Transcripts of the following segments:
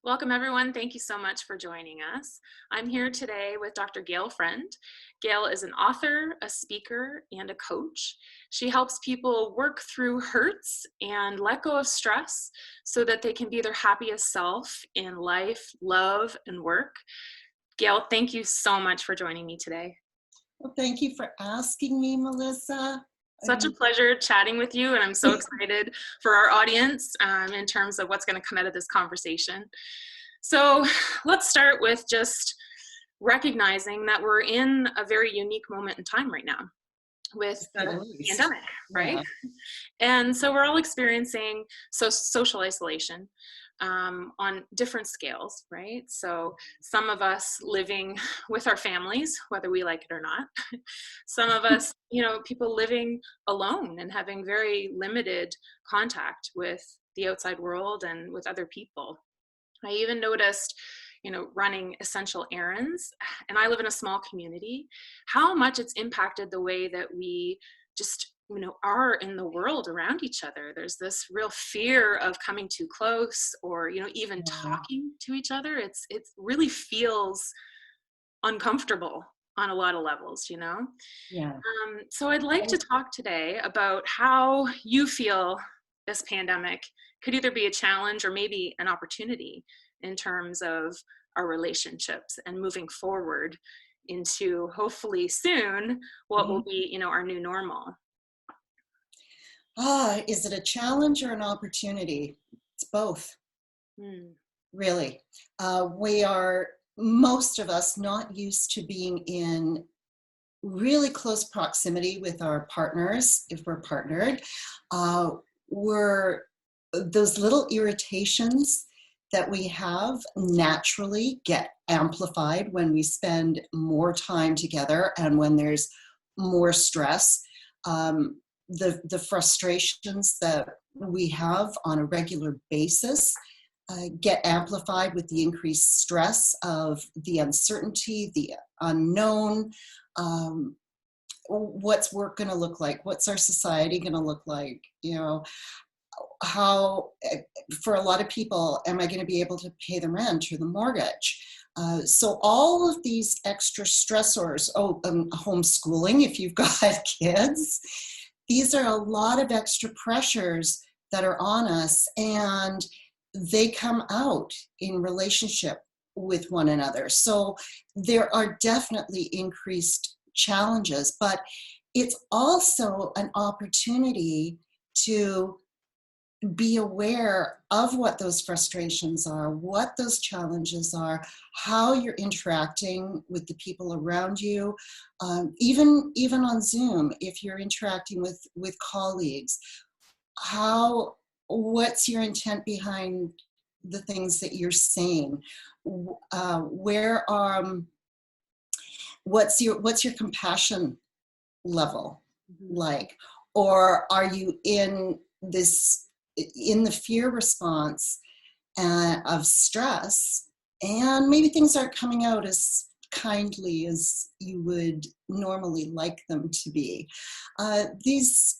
Welcome, everyone. Thank you so much for joining us. I'm here today with Dr. Gayle Friend. Gayle is an author, a speaker, and a coach. She helps people work through hurts and let go of stress so that they can be their happiest self in life, love, and work. Gayle, thank you so much for joining me today. Well, thank you for asking me, Melissa. Such a pleasure chatting with you, and I'm so excited for our audience in terms of what's going to come out of this conversation. So let's start with just recognizing that we're in a very unique moment in time right now with the pandemic, right? Yeah. And so we're all experiencing social isolation on different scales, right? So some of us living with our families, whether we like it or not. Some of us, people living alone and having very limited contact with the outside world and with other people. I even noticed, running essential errands, and I live in a small community, how much it's impacted the way that we just, are in the world around each other. There's this real fear of coming too close or, even talking to each other. It really feels uncomfortable on a lot of levels, Yeah. So I'd like to talk today about how you feel this pandemic could either be a challenge or maybe an opportunity in terms of our relationships and moving forward into hopefully soon what will be, our new normal. Is it a challenge or an opportunity? It's both, really. We are, most of us, not used to being in really close proximity with our partners, if we're partnered. Those little irritations that we have naturally get amplified when we spend more time together and when there's more stress. The frustrations that we have on a regular basis get amplified with the increased stress of the uncertainty, the unknown. What's work going to look like? What's our society going to look like? How, for a lot of people, am I going to be able to pay the rent or the mortgage? So all of these extra stressors, homeschooling, if you've got kids, these are a lot of extra pressures that are on us, and they come out in relationship with one another. So there are definitely increased challenges, but it's also an opportunity to be aware of what those frustrations are, what those challenges are, how you're interacting with the people around you, even on Zoom, if you're interacting with colleagues, what's your intent behind the things that you're saying? What's your compassion level like? Or are you in the fear response of stress, and maybe things aren't coming out as kindly as you would normally like them to be? These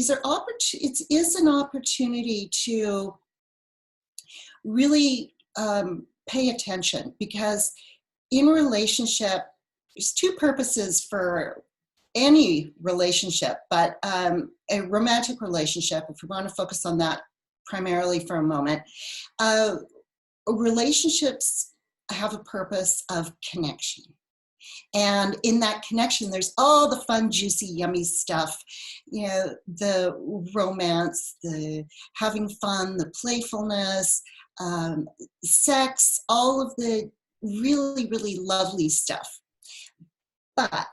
are it is an opportunity to really pay attention, because in relationship, there's two purposes for any relationship, but a romantic relationship, if we want to focus on that primarily for a moment, relationships have a purpose of connection. And in that connection, there's all the fun, juicy, yummy stuff, the romance, the having fun, the playfulness, sex, all of the really, really lovely stuff. But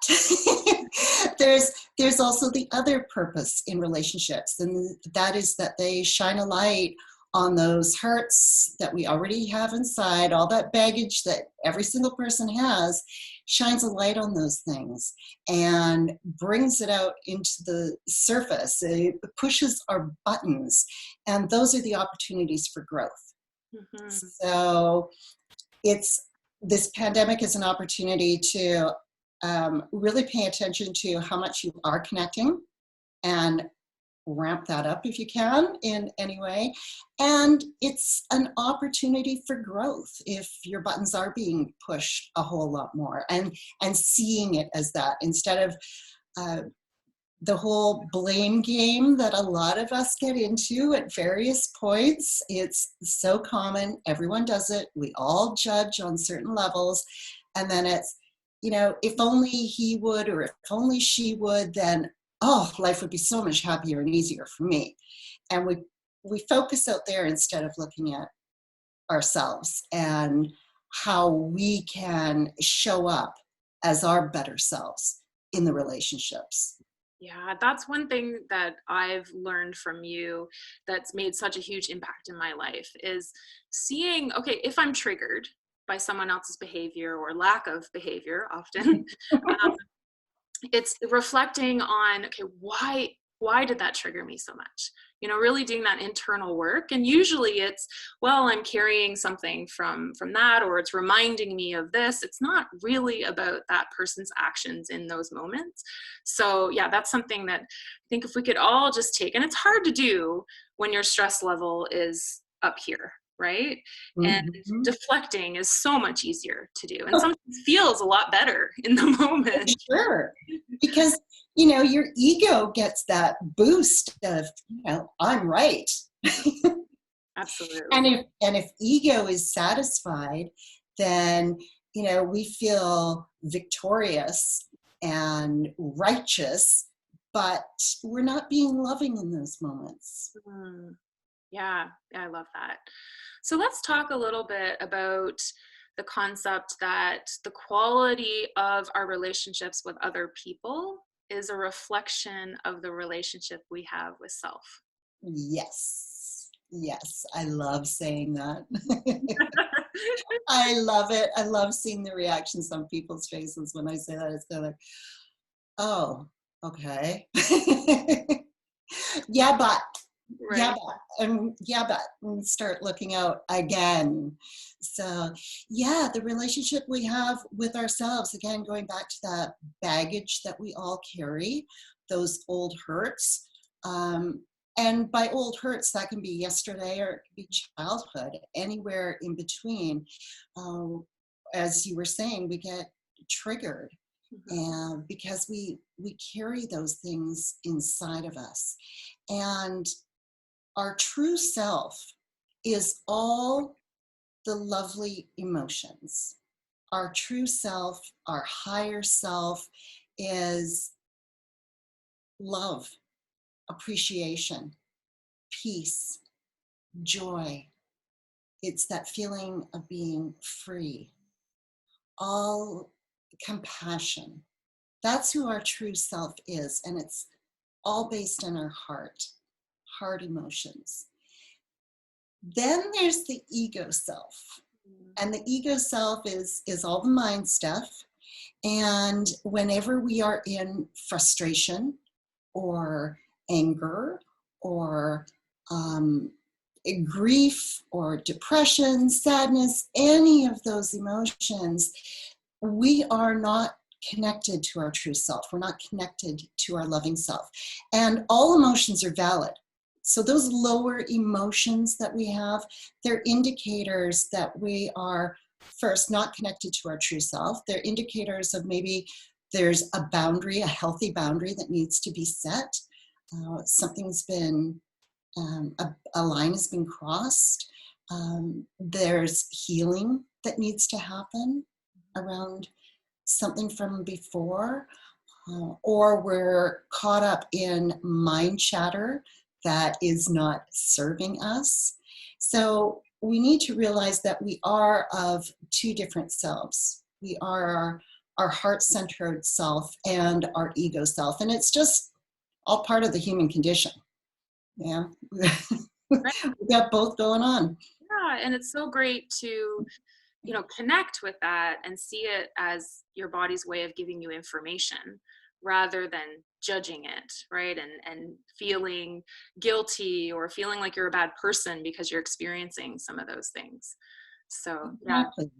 there's also the other purpose in relationships, and that is that they shine a light on those hurts that we already have inside, all that baggage that every single person has, shines a light on those things and brings it out into the surface. It pushes our buttons, and those are the opportunities for growth. So this pandemic is an opportunity to really pay attention to how much you are connecting and ramp that up if you can in any way. And it's an opportunity for growth if your buttons are being pushed a whole lot more, and seeing it as that instead of uh, the whole blame game that a lot of us get into at various points. It's so common. Everyone does it. We all judge on certain levels. And then it's, if only he would, or if only she would, then, oh, life would be so much happier and easier for me. And we focus out there instead of looking at ourselves and how we can show up as our better selves in the relationships. Yeah, that's one thing that I've learned from you that's made such a huge impact in my life is seeing, okay, if I'm triggered by someone else's behavior or lack of behavior often, um, it's reflecting on, okay, why did that trigger me so much? Really doing that internal work. And usually it's, well, I'm carrying something from that, or it's reminding me of this. It's not really about that person's actions in those moments. So yeah, that's something that I think if we could all just take, and it's hard to do when your stress level is up here, right? And Mhm. deflecting is so much easier to do, and sometimes feels a lot better in the moment. Sure. Because, your ego gets that boost of, I'm right. And Absolutely. if ego is satisfied, then, we feel victorious and righteous, but we're not being loving in those moments. Mm, yeah, I love that. So let's talk a little bit about the concept that the quality of our relationships with other people is a reflection of the relationship we have with self. Yes. Yes. I love saying that. I love it. I love seeing the reactions on people's faces when I say that. It's kind of like, oh, okay. Yeah, but, Right. and start looking out again. So, yeah, the relationship we have with ourselves, again, going back to that baggage that we all carry, those old hurts. Um, and by old hurts, that can be yesterday or it can be childhood, anywhere in between. Um, as you were saying, we get triggered Mhm. and because we carry those things inside of us, and our true self is all the lovely emotions. Our true self, our higher self, is love, appreciation, peace, joy. It's that feeling of being free, all compassion. That's who our true self is, and it's all based in our heart emotions. Then there's the ego self. Mm. And the ego self is all the mind stuff. And whenever we are in frustration or anger or um, grief or depression, sadness, any of those emotions, we are not connected to our true self. We're not connected to our loving self. And all emotions are valid. So those lower emotions that we have, they're indicators that we are first not connected to our true self. They're indicators of maybe there's a boundary, a healthy boundary that needs to be set. Something's been, a line has been crossed. There's healing that needs to happen around something from before, or we're caught up in mind chatter that is not serving us. So we need to realize that we are of two different selves. We are our heart-centered self and our ego self, and it's just all part of the human condition. Yeah, Right. we got both going on. Yeah, and it's so great to connect with that and see it as your body's way of giving you information rather than judging it, right? And feeling guilty or feeling like you're a bad person because you're experiencing some of those things. So yeah. Exactly.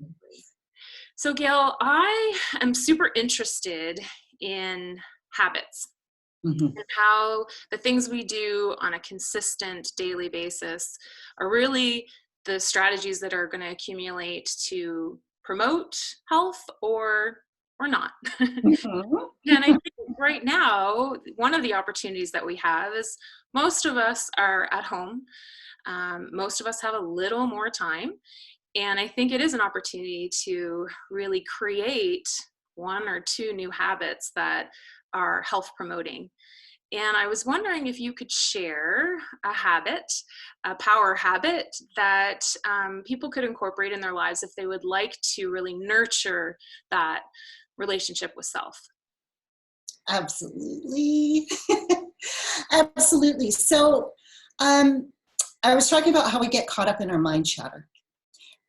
So Gail, I am super interested in habits. Mhm. and how the things we do on a consistent daily basis are really the strategies that are going to accumulate to promote health or not. Mhm. Yeah, and I think right now, one of the opportunities that we have is most of us are at home. Most of us have a little more time. And I think it is an opportunity to really create one or two new habits that are health promoting. And I was wondering if you could share a habit, a power habit that people could incorporate in their lives if they would like to really nurture that relationship with self. Absolutely. Absolutely. So, um, I was talking about how we get caught up in our mind chatter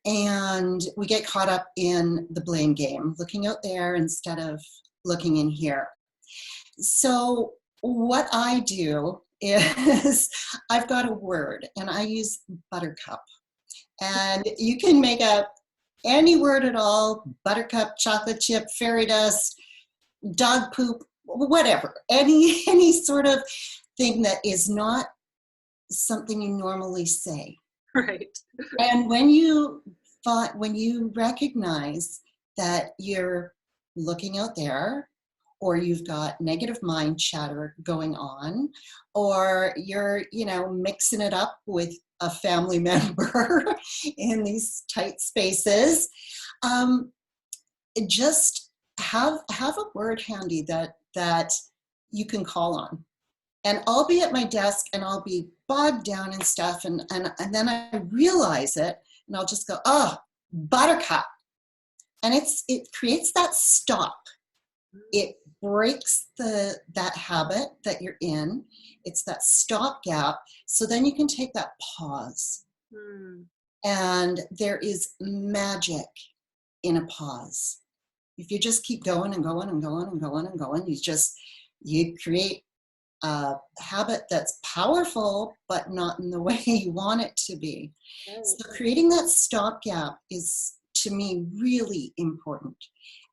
and we get caught up in the blame game, looking out there instead of looking in here. So, what I do is I've got a word and I use buttercup. And you can make up any word at all: buttercup, chocolate chip, fairy dust, dog poop, whatever, any sort of thing that is not something you normally say. Right. And when you recognize that you're looking out there, or you've got negative mind chatter going on, or you're, mixing it up with a family member in these tight spaces, um, just have a word handy that you can call on. And I'll be at my desk and I'll be bogged down in stuff, and then I realize it and I'll just go, oh, buttercup. And it creates that stop. It breaks that habit that you're in. It's that stopgap. So then you can take that pause. Mm. And there is magic in a pause. If you just keep going and going and going and going and going, you create a habit that's powerful, but not in the way you want it to be. Right. So creating that stopgap is, to me, really important.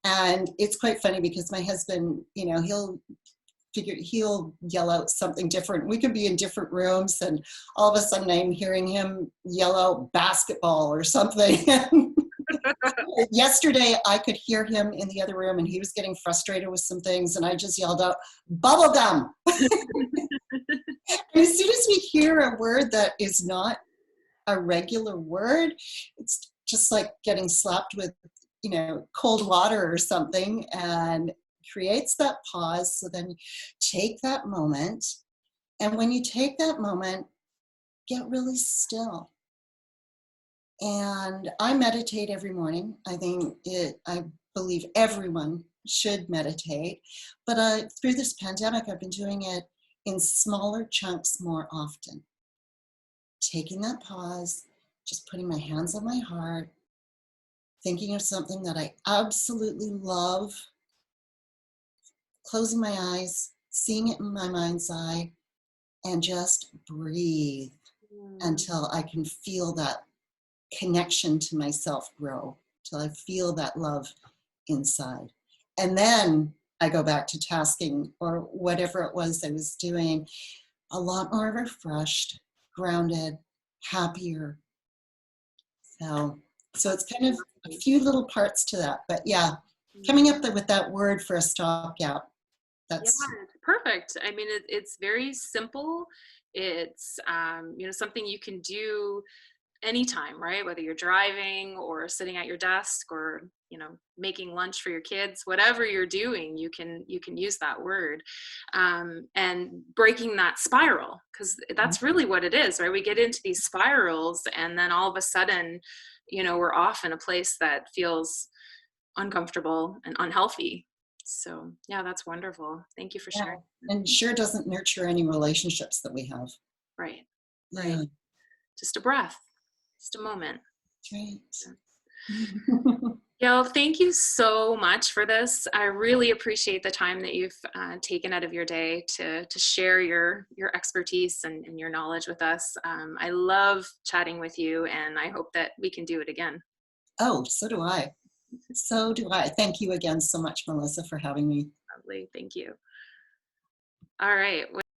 And it's quite funny because my husband, he'll yell out something different. We could be in different rooms and all of a sudden I'm hearing him yell out basketball or something. Yesterday, I could hear him in the other room and he was getting frustrated with some things, and I just yelled out, bubble gum. And as soon as we hear a word that is not a regular word, it's just like getting slapped with, cold water or something, and creates that pause. So then you take that moment. And when you take that moment, get really still. And I meditate every morning. I believe everyone should meditate. But through this pandemic, I've been doing it in smaller chunks more often. Taking that pause, just putting my hands on my heart, thinking of something that I absolutely love, closing my eyes, seeing it in my mind's eye, and just breathe Mm. until I can feel that connection to myself grow, till I feel that love inside. And then I go back to tasking or whatever it was I was doing, a lot more refreshed, grounded, happier. So it's kind of a few little parts to that. But yeah, coming up with that word for a stopgap, Yeah, that's, perfect. I mean, it's very simple. It's something you can do anytime, right? Whether you're driving or sitting at your desk or making lunch for your kids, whatever you're doing, you can use that word, and breaking that spiral, because that's really what it is, right? We get into these spirals, and then all of a sudden, we're off in a place that feels uncomfortable and unhealthy. So yeah, that's wonderful. Thank you for yeah. sharing. And sure doesn't nurture any relationships that we have. Right, right. Yeah, Just a breath, just a moment. that's Yeah. right. Gail, thank you so much for this. I really appreciate the time that you've taken out of your day to share your expertise and your knowledge with us. I love chatting with you, and I hope that we can do it again. Oh, so do I. So do I. Thank you again so much, Melissa, for having me. Lovely. Thank you. All right.